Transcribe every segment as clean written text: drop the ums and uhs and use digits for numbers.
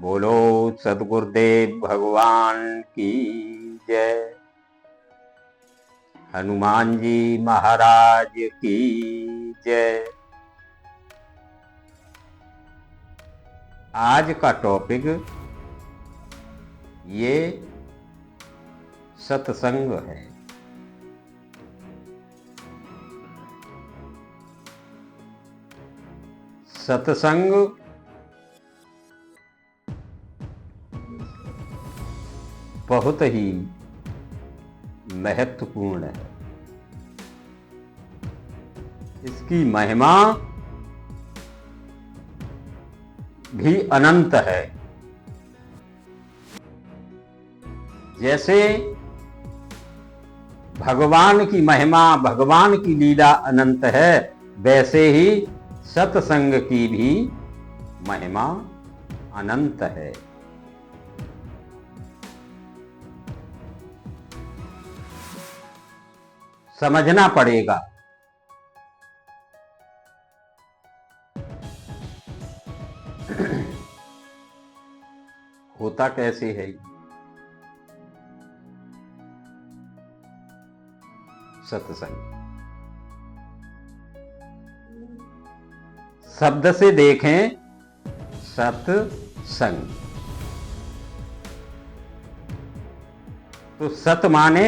बोलो सद्गुरुदेव भगवान की जय। हनुमान जी महाराज की जय। आज का टॉपिक ये सत्संग है। सत्संग बहुत ही महत्वपूर्ण है। इसकी महिमा भी अनंत है। जैसे भगवान की महिमा, भगवान की लीला अनंत है, वैसे ही सत्संग की भी महिमा अनंत है। समझना पड़ेगा। होता कैसे है सत्संग? शब्द से देखें सत्संग, तो सत माने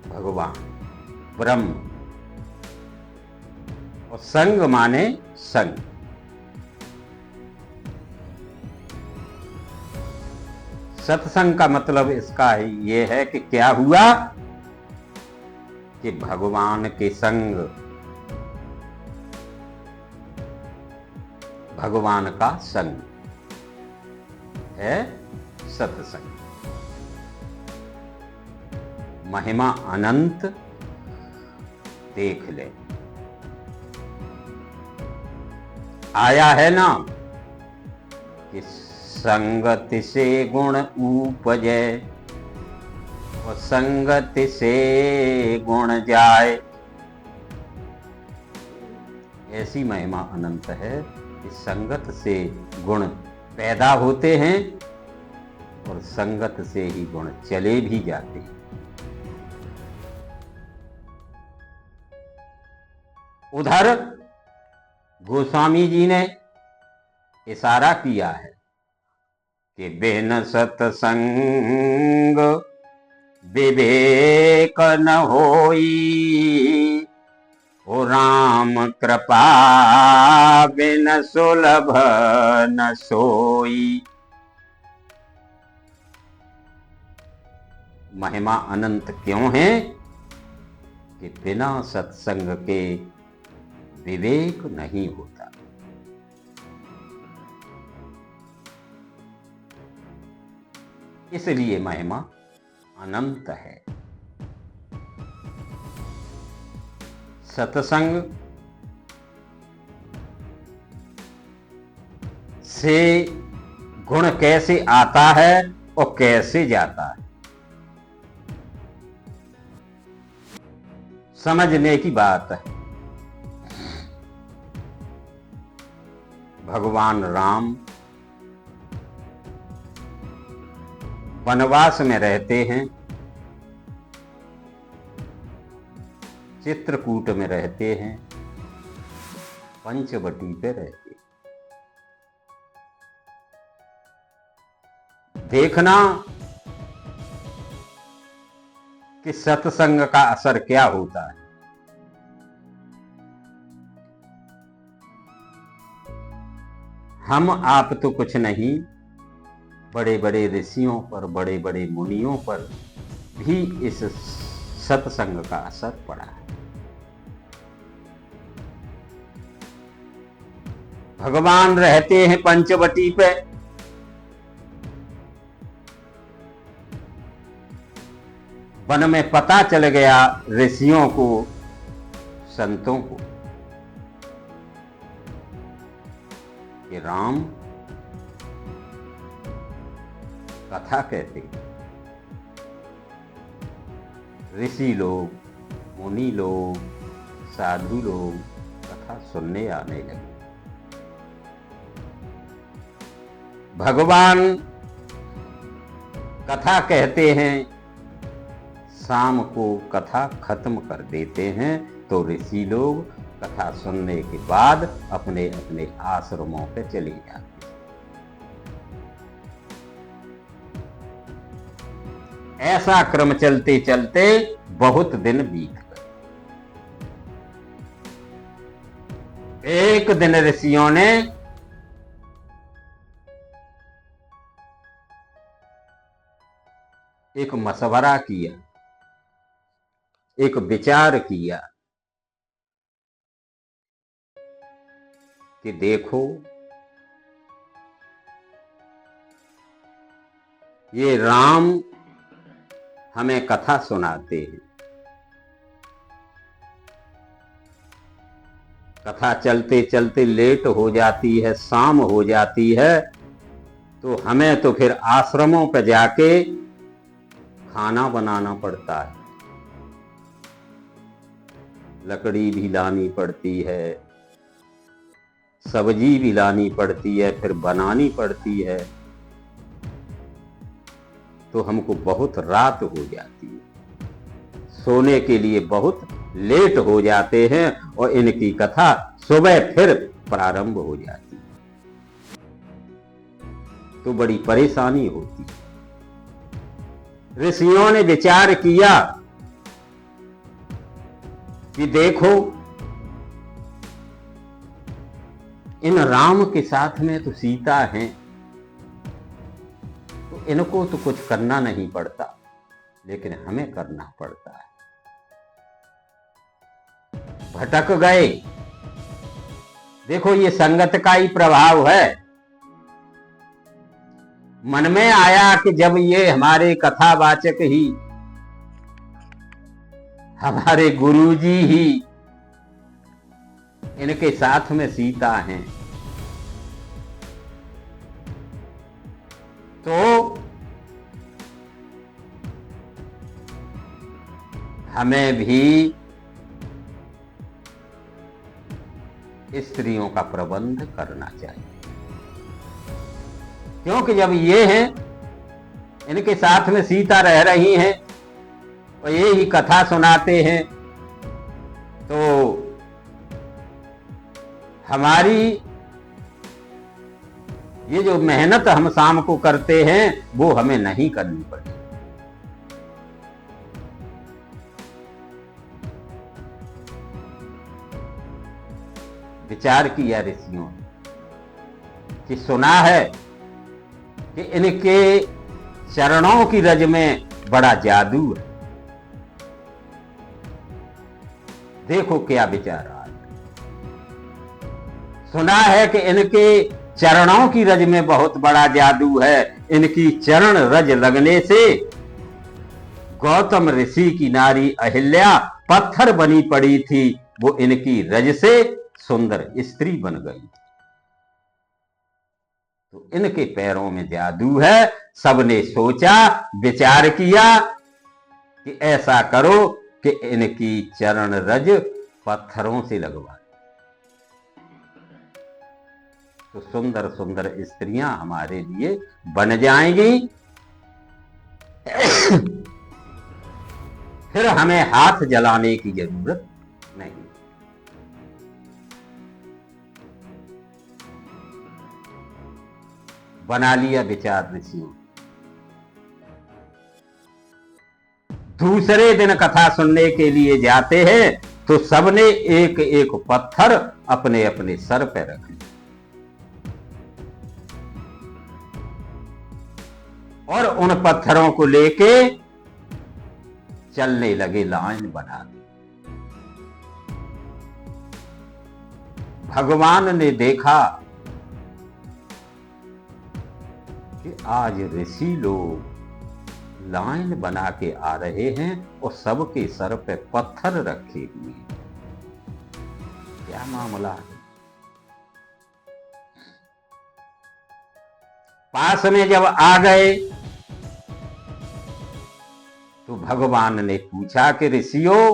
भगवान ब्रह्म, और संग माने संग। सत्संग का मतलब इसका ये है कि क्या हुआ कि भगवान के संग, भगवान का संग है सत्संग। महिमा अनंत देख ले। आया है ना कि संगति से गुण उपजे और संगति से गुण जाए। ऐसी महिमा अनंत है कि संगत से गुण पैदा होते हैं और संगत से ही गुण चले भी जाते हैं। उधर गोस्वामी जी ने इशारा किया है कि बिन सत्संग विवेक न होई, ओ राम कृपा बिन सुलभ न सोई। महिमा अनंत क्यों है कि बिना सत्संग के विवेक नहीं होता। इसलिए महिमा अनंत है। सत्संग से गुण कैसे आता है और कैसे जाता है, समझने की बात है। भगवान राम वनवास में रहते हैं, चित्रकूट में रहते हैं, पंचवटी पे रहते हैं। देखना कि सत्संग का असर क्या होता है। हम आप तो कुछ नहीं, बड़े बड़े ऋषियों पर, बड़े बड़े मुनियों पर भी इस सत्संग का असर पड़ा है। भगवान रहते हैं पंचवटी पे, वन में पता चल गया ऋषियों को, संतों को, कि राम कथा कहते। ऋषि लोग, मुनि लोग, साधु लोग कथा सुनने आने लगे। भगवान कथा कहते हैं, शाम को कथा खत्म कर देते हैं, तो ऋषि लोग कथा सुनने के बाद अपने अपने आश्रमों पे चले जाते हैं। ऐसा क्रम चलते चलते बहुत दिन बीत गए। एक दिन ऋषियों ने एक मशवरा किया, एक विचार किया कि देखो, ये राम हमें कथा सुनाते हैं, कथा चलते चलते लेट हो जाती है, शाम हो जाती है, तो हमें तो फिर आश्रमों पर जाके खाना बनाना पड़ता है, लकड़ी भी लानी पड़ती है, सब्जी भी लानी पड़ती है, फिर बनानी पड़ती है, तो हमको बहुत रात हो जाती है, सोने के लिए बहुत लेट हो जाते हैं और इनकी कथा सुबह फिर प्रारंभ हो जाती है, तो बड़ी परेशानी होती है। ऋषियों ने विचार किया कि देखो, इन राम के साथ में तो सीता हैं, तो इनको तो कुछ करना नहीं पड़ता, लेकिन हमें करना पड़ता है। भटक गए। देखो, ये संगत का ही प्रभाव है। मन में आया कि जब ये हमारे कथावाचक ही, हमारे गुरुजी ही, इनके साथ में सीता हैं, तो हमें भी स्त्रियों का प्रबंध करना चाहिए, क्योंकि जब ये हैं, इनके साथ में सीता रह रही हैं और ये ही कथा सुनाते हैं, तो हमारी ये जो मेहनत हम शाम को करते हैं वो हमें नहीं करनी पड़ेगी। विचार किया ऋषियों ने कि सुना है कि इनके चरणों की रज में बड़ा जादू है। देखो क्या विचार आ रहा है। सुना है कि इनके चरणों की रज में बहुत बड़ा जादू है। इनकी चरण रज लगने से गौतम ऋषि की नारी अहिल्या पत्थर बनी पड़ी थी, वो इनकी रज से सुंदर स्त्री बन गई। तो इनके पैरों में जादू है। सबने सोचा, विचार किया कि ऐसा करो कि इनकी चरण रज पत्थरों से लगवा, तो सुंदर सुंदर स्त्रियां हमारे लिए बन जाएंगी। फिर हमें हाथ जलाने की जरूरत नहीं। बना लिया विचार ऋषियों। दूसरे दिन कथा सुनने के लिए जाते हैं तो सबने एक एक पत्थर अपने अपने सर पे रख लिया और उन पत्थरों को लेके चलने लगे, लाइन बना दी। भगवान ने देखा कि आज ऋषि लोग लाइन बना के आ रहे हैं और सबके सर पे पत्थर रखे हुए हैं। क्या मामला है? पास में जब आ गए तो भगवान ने पूछा कि ऋषियों,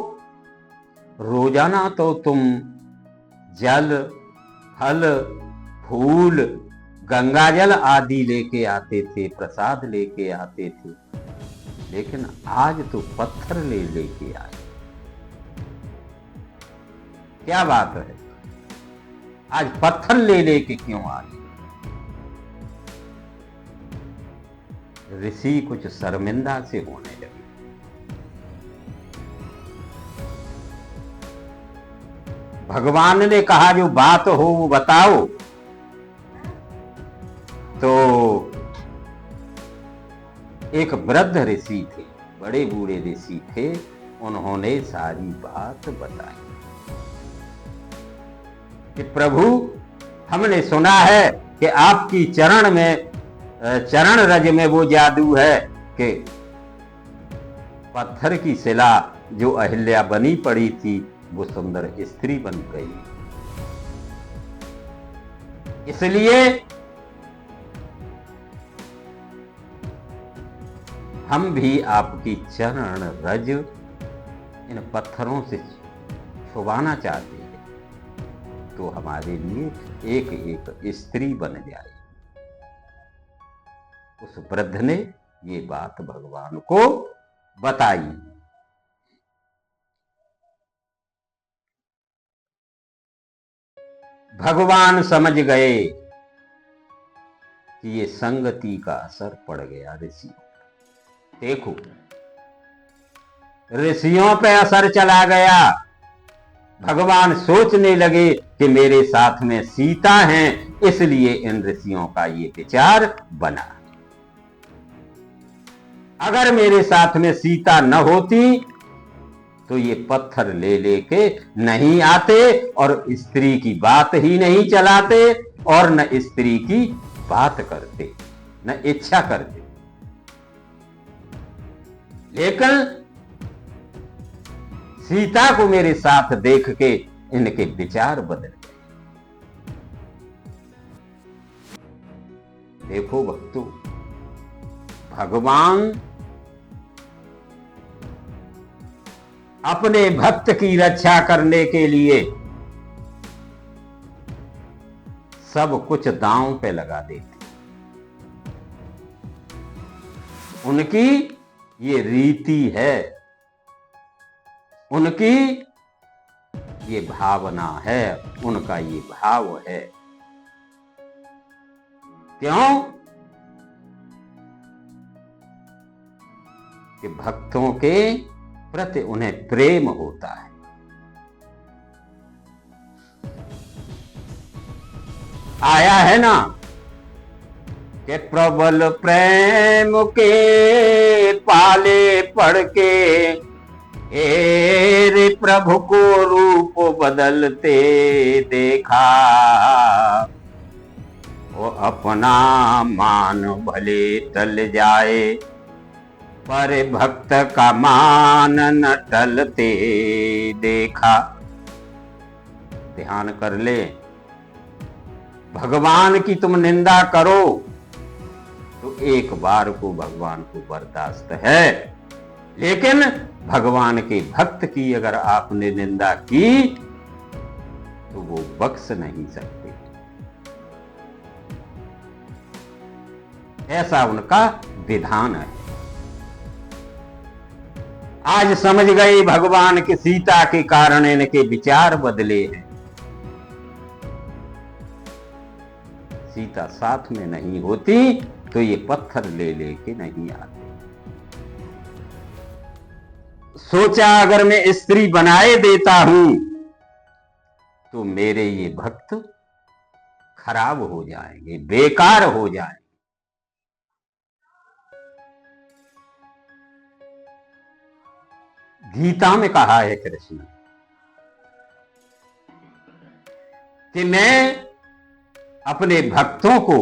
रोजाना तो तुम जल, फल, फूल, गंगाजल आदि लेके आते थे, प्रसाद लेके आते थे, लेकिन आज तो पत्थर लेके आए। क्या बात है, आज पत्थर लेके क्यों आए? ऋषि कुछ शर्मिंदा से होने लगे। भगवान ने कहा जो बात हो वो बताओ। तो एक वृद्ध ऋषि थे, बड़े बूढ़े ऋषि थे, उन्होंने सारी बात बताई कि प्रभु, हमने सुना है कि आपकी चरण रज में वो जादू है कि पत्थर की शिला जो अहिल्या बनी पड़ी थी वो सुंदर स्त्री बन गई। इसलिए हम भी आपकी चरण रज इन पत्थरों से छुपाना चाहते हैं, तो हमारे लिए एक एक स्त्री बन जाए। उस वृद्ध ने ये बात भगवान को बताई। भगवान समझ गए कि ये संगति का असर पड़ गया ऋषियों। देखो, ऋषियों पे असर चला गया। भगवान सोचने लगे कि मेरे साथ में सीता हैं, इसलिए इन ऋषियों का ये विचार बना। अगर मेरे साथ में सीता न होती तो ये पत्थर लेके नहीं आते और स्त्री की बात ही नहीं चलाते और न स्त्री की बात करते, न इच्छा करते। लेकिन सीता को मेरे साथ देख के इनके विचार बदल गए। देखो भक्तों, भगवान अपने भक्त की रक्षा करने के लिए सब कुछ दांव पे लगा देते। उनकी ये रीति है, उनकी ये भावना है, उनका ये भाव है। क्यों? कि भक्तों के प्रति उन्हें प्रेम होता है। आया है ना कि प्रबल प्रेम के पाले पड़ के रे प्रभु को रूप बदलते देखा, वो अपना मान भले टल जाए पर भक्त का मान न टलते देखा। ध्यान कर ले, भगवान की तुम निंदा करो तो एक बार को भगवान को बर्दाश्त है, लेकिन भगवान के भक्त की अगर आपने निंदा की तो वो बख्श नहीं सकते। ऐसा उनका विधान है। आज समझ गए भगवान की सीता के कारण इनके विचार बदले हैं। सीता साथ में नहीं होती तो ये पत्थर लेके नहीं आते। सोचा अगर मैं स्त्री बनाए देता हूं तो मेरे ये भक्त खराब हो जाएंगे, बेकार हो जाएंगे। गीता में कहा है कृष्ण कि मैं अपने भक्तों को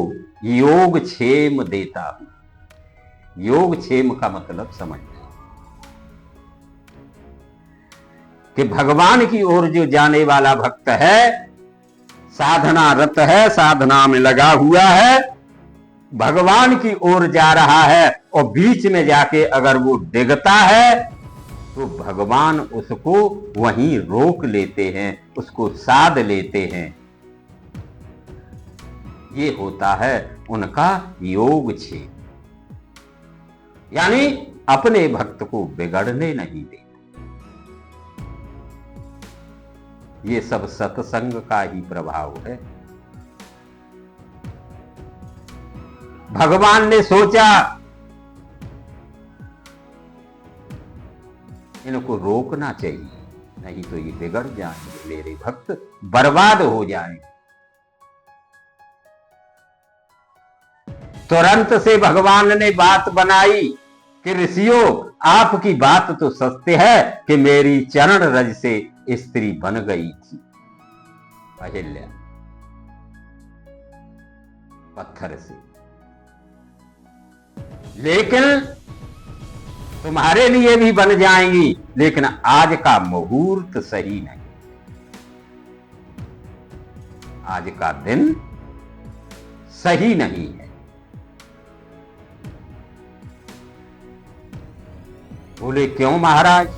योगक्षेम देता हूं। योगक्षेम का मतलब समझ कि भगवान की ओर जो जाने वाला भक्त है, साधना रत है, साधना में लगा हुआ है, भगवान की ओर जा रहा है और बीच में जाके अगर वो डिगता है तो भगवान उसको वहीं रोक लेते हैं, उसको साध लेते हैं। ये होता है उनका योग छेद, यानी अपने भक्त को बिगड़ने नहीं देते। ये सब सत्संग का ही प्रभाव है। भगवान ने सोचा इनको रोकना चाहिए, नहीं तो ये बिगड़ जाएंगे, मेरे भक्त बर्बाद हो जाएंगे। तुरंत से भगवान ने बात बनाई कि ऋषियों, आपकी बात तो सत्य है कि मेरी चरण रज से स्त्री बन गई थी अहिल्या, पत्थर से, लेकिन तुम्हारे लिए भी बन जाएंगी, लेकिन आज का मुहूर्त सही नहीं, आज का दिन सही नहीं है। बोले क्यों महाराज?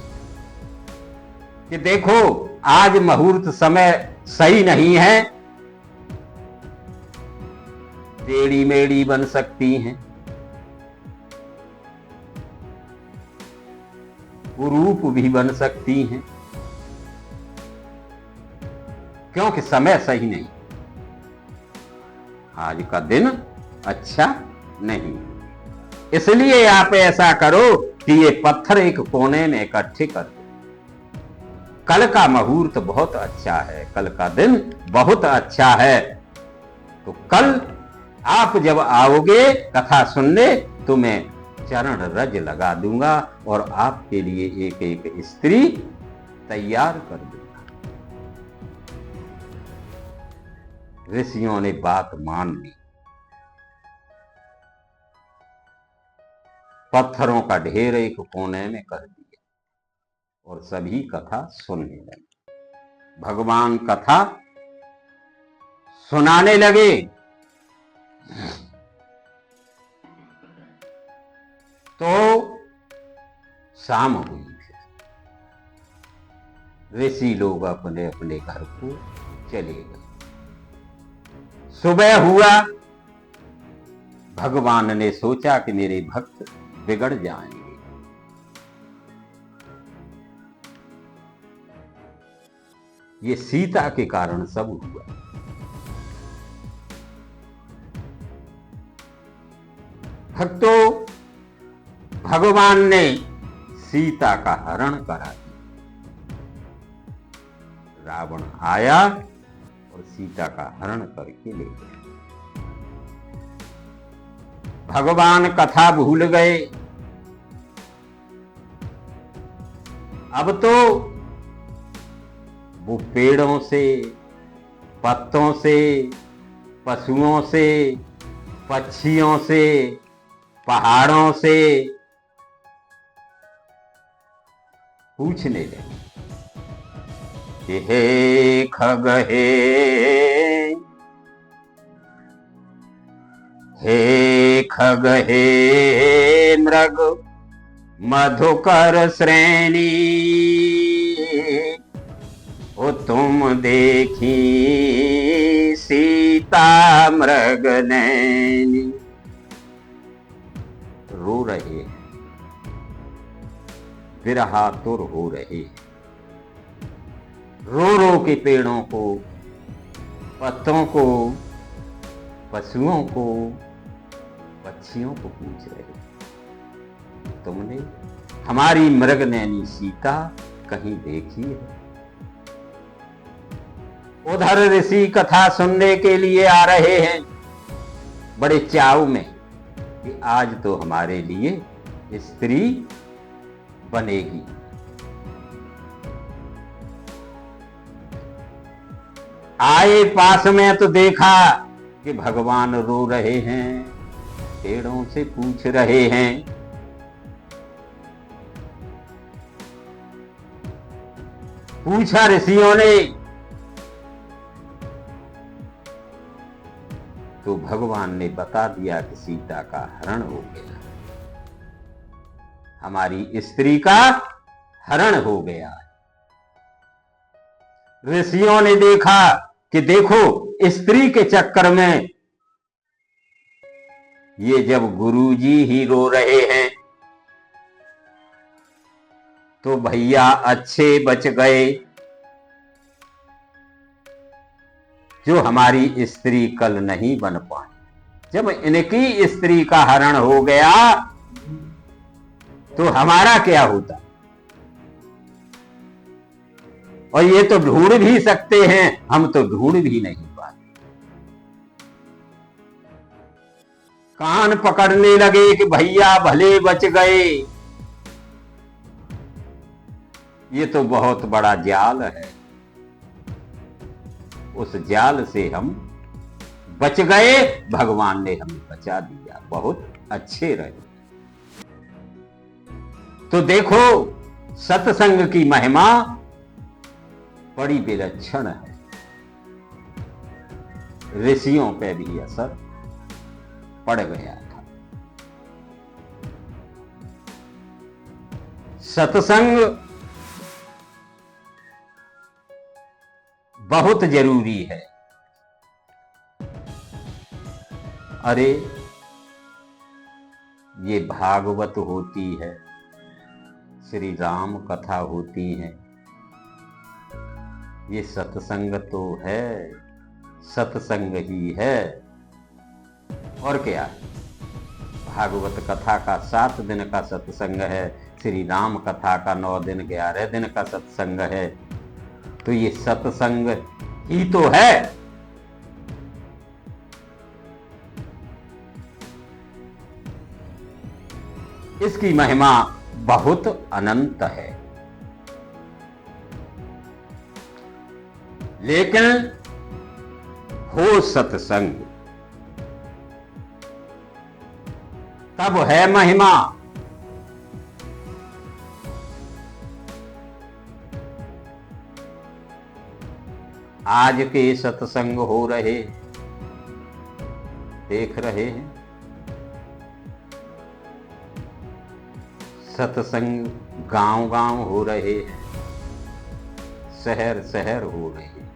कि देखो आज मुहूर्त समय सही नहीं है, टेढ़ी मेढ़ी बन सकती हैं, कुरूप भी बन सकती हैं, क्योंकि समय सही नहीं, आज का दिन अच्छा नहीं। इसलिए आप ऐसा करो कि ये पत्थर एक कोने में इकट्ठे कर दो। कल का मुहूर्त बहुत अच्छा है, कल का दिन बहुत अच्छा है, तो कल आप जब आओगे कथा सुनने तो मैं चरण रज लगा दूंगा और आपके लिए एक एक स्त्री तैयार कर दूंगा। ऋषियों ने बात मान ली, पत्थरों का ढेर एक कोने में कर दिया और सभी कथा सुनने लगे। भगवान कथा सुनाने लगे। तो शाम हुई, ऋषि लोग अपने अपने घर को चले गए। सुबह हुआ, भगवान ने सोचा कि मेरे भक्त बिगड़ जाएंगे, ये सीता के कारण सब हुआ। भक्तों, भगवान ने सीता का हरण करा दिया। रावण आया और सीता का हरण करके ले गया। भगवान कथा भूल गए। अब तो वो पेड़ों से, पत्तों से, पशुओं से, पक्षियों से, पहाड़ों से पूछने लगे कि हे खग, हे खग, हे मृग मधुकर श्रेणी, ओ तुम देखी सीता मृग नैनी। रो रहे हैं, विरहातुर हो रहे हैं, रो रो के पेड़ों को, पत्तों को, पशुओं को, पक्षियों को पूछ रहे, तुमने हमारी मृग नैनी सीता कहीं देखी है? उधर ऋषि कथा सुनने के लिए आ रहे हैं बड़े चाव में कि आज तो हमारे लिए स्त्री बनेगी। आए पास में तो देखा कि भगवान रो रहे हैं, पेड़ों से पूछ रहे हैं। पूछा ऋषियों ने तो भगवान ने बता दिया कि सीता का हरण हो गया, हमारी स्त्री का हरण हो गया। ऋषियों ने देखा कि देखो स्त्री के चक्कर में ये जब गुरुजी ही रो रहे हैं तो भैया अच्छे बच गए। जो हमारी स्त्री कल नहीं बन पाई, जब इनकी स्त्री का हरण हो गया तो हमारा क्या होता। और ये तो ढूंढ भी सकते हैं, हम तो ढूंढ भी नहीं पाते। कान पकड़ने लगे कि भैया भले बच गए। ये तो बहुत बड़ा जाल है, उस जाल से हम बच गए, भगवान ने हमें बचा दिया, बहुत अच्छे रहे। तो देखो सत्संग की महिमा बड़ी विलक्षण है। ऋषियों पे भी असर पड़ गया था। सत्संग बहुत जरूरी है। अरे ये भागवत होती है, श्री राम कथा होती है, ये सत्संग तो है, सत्संग ही है। और क्या, भागवत कथा का 7 दिन का सत्संग है, श्री राम कथा का 9 दिन 11 दिन का सत्संग है। तो ये सत्संग ही तो है। इसकी महिमा बहुत अनंत है। लेकिन हो सत्संग तब है महिमा। आज के सत्संग हो रहे, देख रहे हैं, सत्संग गांव-गांव हो रहे हैं, शहर-शहर हो रहे हैं।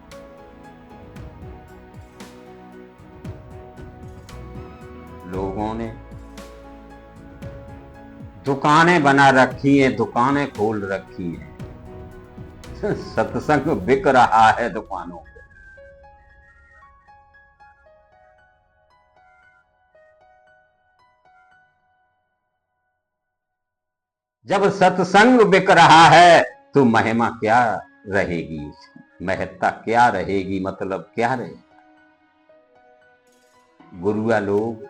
लोगों ने दुकानें बना रखी हैं, दुकानें खोल रखी हैं। सत्संग बिक रहा है दुकानों पे। जब सत्संग बिक रहा है तो महिमा क्या रहेगी, महत्ता क्या रहेगी, मतलब क्या रहेगा। गुरुआ लोग,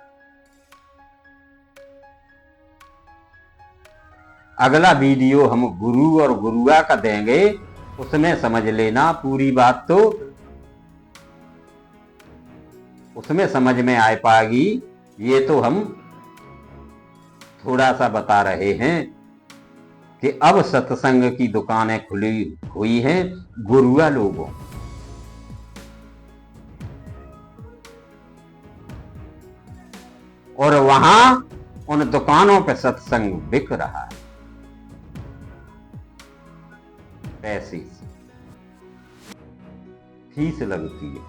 अगला वीडियो हम गुरु और गुरुआ का देंगे, उसमें समझ लेना पूरी बात, तो उसमें समझ में आ पाएगी। ये तो हम थोड़ा सा बता रहे हैं कि अब सत्संग की दुकानें खुली हुई हैं गुरुआ लोगों, और वहां उन दुकानों पे सत्संग बिक रहा है पैसे से, फीस लगती है।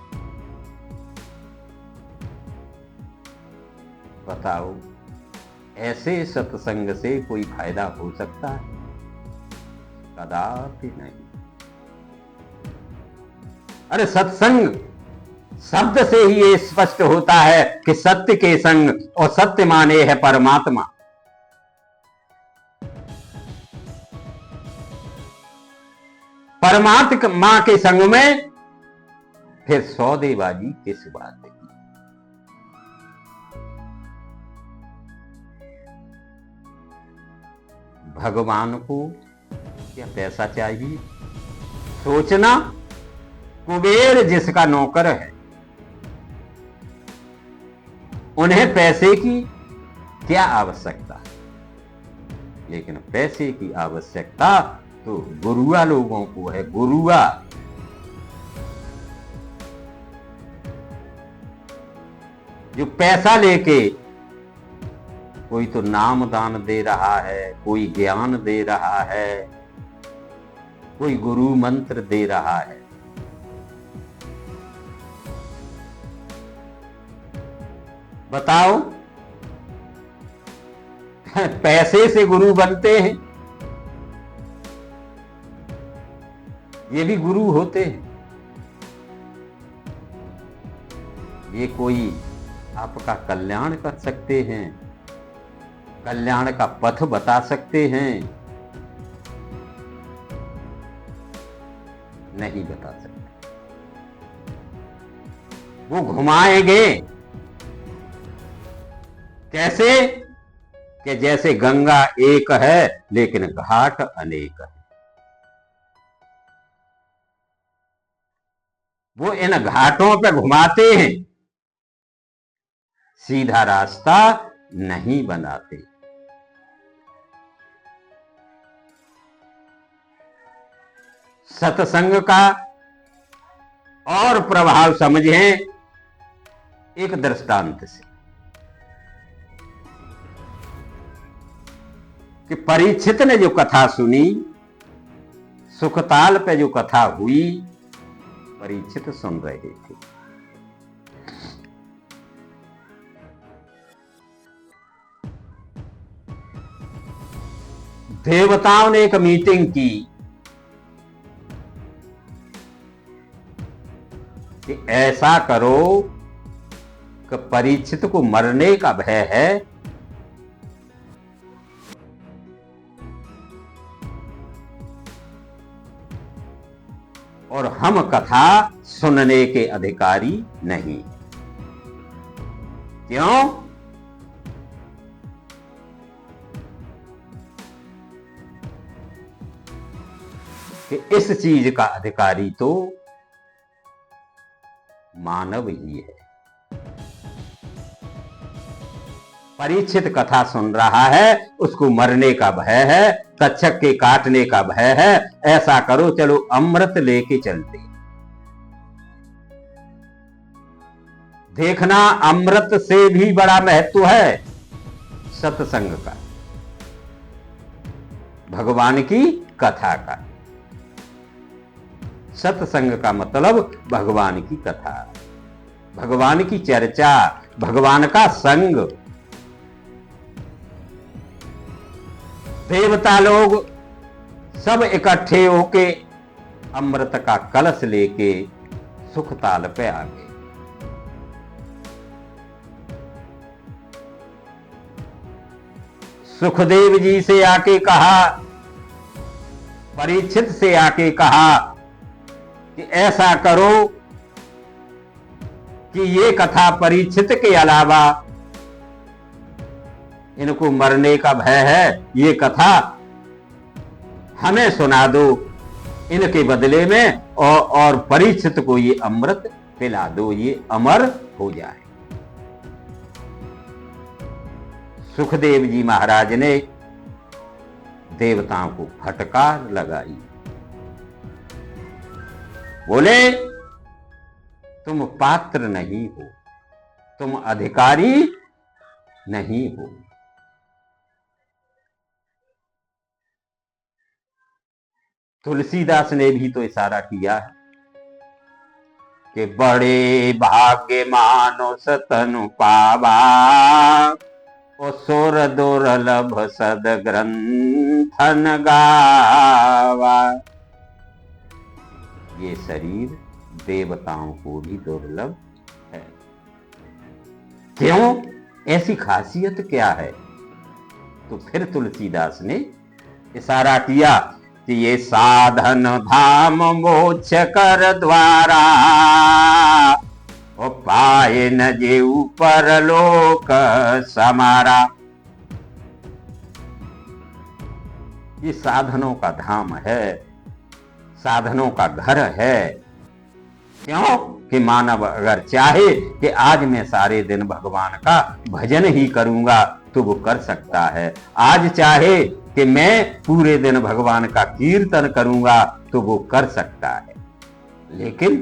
बताओ, ऐसे सत्संग से कोई फायदा हो सकता है? कदापि नहीं। अरे सत्संग शब्द से ही ये स्पष्ट होता है कि सत्य के संग, और सत्य माने है परमात्मा। परमात्मा के संग में फिर सौदेबाजी किस बात की। भगवान को क्या पैसा चाहिए? सोचना, कुबेर जिसका नौकर है, उन्हें पैसे की क्या आवश्यकता, लेकिन पैसे की आवश्यकता तो गुरुआ लोगों को है। गुरुआ जो पैसा लेके, कोई तो नाम दान दे रहा है, कोई ज्ञान दे रहा है, कोई गुरु मंत्र दे रहा है। बताओ, पैसे से गुरु बनते हैं, ये भी गुरु होते हैं। ये कोई आपका कल्याण कर सकते हैं, कल्याण का पथ बता सकते हैं? नहीं बता सकते। वो घुमाएंगे कैसे? कि जैसे गंगा एक है लेकिन घाट अनेक है। वो इन घाटों पे घुमाते हैं, सीधा रास्ता नहीं बनाते। सत्संग का और प्रभाव समझें एक दृष्टांत से, कि परीक्षित ने जो कथा सुनी, सुखताल पे जो कथा हुई, परीक्षित सुन रहे थे। देवताओं ने एक मीटिंग की कि ऐसा करो कि परीक्षित को मरने का भय है, और हम कथा सुनने के अधिकारी नहीं। क्यों? कि इस चीज का अधिकारी तो मानव ही है। परीक्षित कथा सुन रहा है, उसको मरने का भय है, तक्षक के काटने का भय है। ऐसा करो, चलो अमृत लेके चलते। देखना, अमृत से भी बड़ा महत्व है सत्संग का, भगवान की कथा का। सत्संग का मतलब भगवान की कथा, भगवान की चर्चा, भगवान का संग। देवता लोग सब इकट्ठे होके अमृत का कलश लेके सुखताल पे आ गए। सुखदेव जी से आके कहा, परीक्षित से आके कहा कि ऐसा करो कि ये कथा परीक्षित के अलावा, इनको मरने का भय है, ये कथा हमें सुना दो इनके बदले में, और परीक्षित को ये अमृत पिला दो, ये अमर हो जाए। सुखदेव जी महाराज ने देवताओं को फटकार लगाई, बोले तुम पात्र नहीं हो, तुम अधिकारी नहीं हो। तुलसीदास ने भी तो इशारा किया है कि बड़े भाग्य मानो सतनु पावा, ओ सुर दुर्लभ सद ग्रंथन गावा। ये शरीर देवताओं को भी दुर्लभ है। क्यों? ऐसी खासियत क्या है? तो फिर तुलसीदास ने इशारा किया कि ये साधन धाम मोक्ष कर द्वारा, ओ पाए न जे ऊपर लोक समारा। ये साधनों का धाम है, साधनों का घर है। क्यों? कि मानव अगर चाहे कि आज मैं सारे दिन भगवान का भजन ही करूंगा तो वो कर सकता है। आज चाहे कि मैं पूरे दिन भगवान का कीर्तन करूंगा तो वो कर सकता है। लेकिन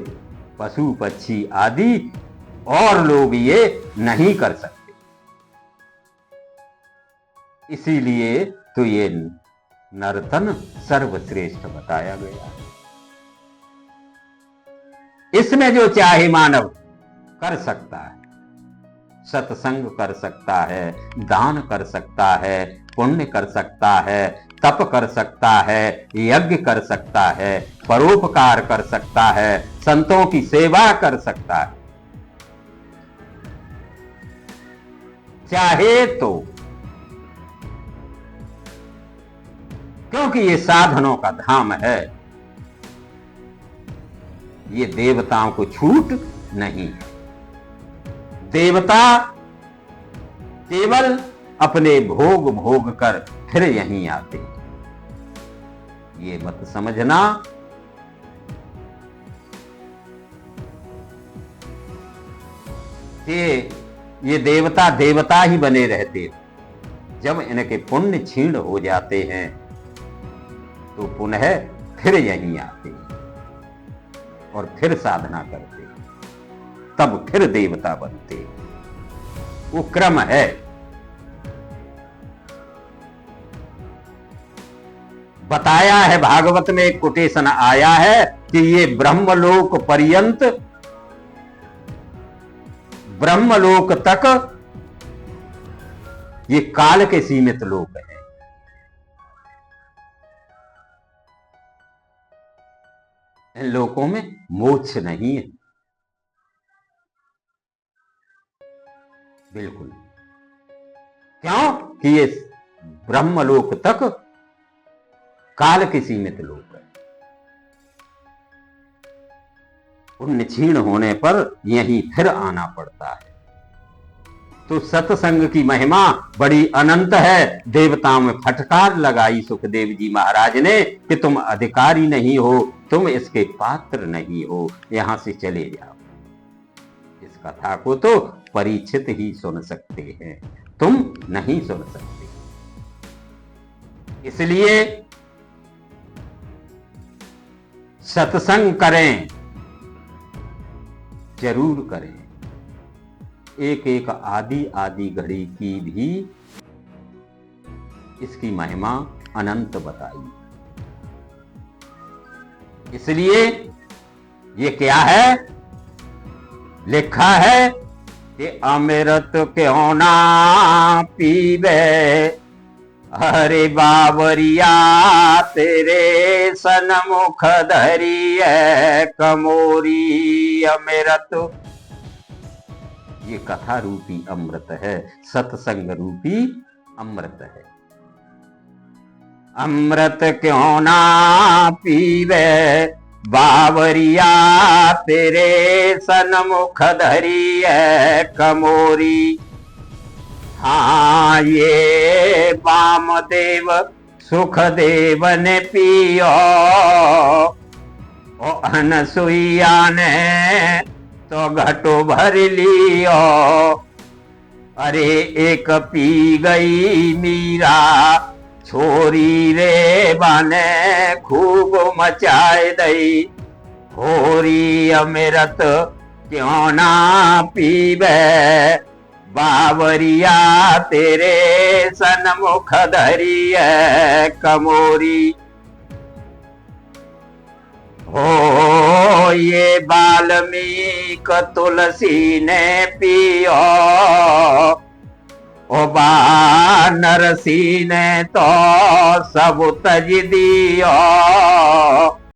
पशु पक्षी आदि और लोग ये नहीं कर सकते। इसीलिए तो ये नर्तन सर्वश्रेष्ठ बताया गया। इसमें जो चाहे मानव कर सकता है, सत्संग कर सकता है, दान कर सकता है, पुण्य कर सकता है, तप कर सकता है, यज्ञ कर सकता है, परोपकार कर सकता है, संतों की सेवा कर सकता है, चाहे तो। क्योंकि ये साधनों का धाम है, ये देवताओं को छूट नहीं है। देवता केवल अपने भोग भोग कर फिर यहीं आते हैं, ये मत समझना कि ये देवता देवता ही बने रहते। जब इनके पुण्य क्षीण हो जाते हैं तो पुनः फिर यहीं आते हैं और फिर साधना करते हैं, तब फिर देवता बनते हैं। वो क्रम है। बताया है भागवत में, एक कोटेशन आया है कि ये ब्रह्मलोक पर्यंत, ब्रह्मलोक तक ये काल के सीमित लोक है। इन लोकों में मोक्ष नहीं है, बिल्कुल। क्यों कि ये ब्रह्मलोक तक काल के सीमित लोक है। पुण्य क्षीण होने पर यहीं फिर आना पड़ता है। तो सत्संग की महिमा बड़ी अनंत है। देवताओं में फटकार लगाई सुखदेव जी महाराज ने कि तुम अधिकारी नहीं हो, तुम इसके पात्र नहीं हो, यहां से चले जाओ। इस कथा को तो परीक्षित ही सुन सकते हैं, तुम नहीं सुन सकते। इसलिए सत्संग करें, जरूर करें। एक एक आदि आदि घड़ी की भी इसकी महिमा अनंत बताई। इसलिए ये क्या है, लिखा है कि अमृत क्यों ना पीवे, अरे बावरिया तेरे सन्मुख धरी है कमोरी अमृत। ये कथा रूपी अमृत है, सत्संग रूपी अमृत है। अमृत क्यों ना पीवे, बावरिया तेरे सन्मुख धरी है कमोरी। हाँ ये वामदेव सुखदेव ने पियो, ओ अनसुईया ने तो घटो भर लियो। अरे एक पी गई मीरा, छोरी रे बाने खूब मचाए दई। होरी अमृत क्यों ना पीवे, बावरिया तेरे सन्मुख धरी है कमोरी। हो ये वाल्मीक तुलसी ने पियो, ओ नरसी ने तो सब तज दियो।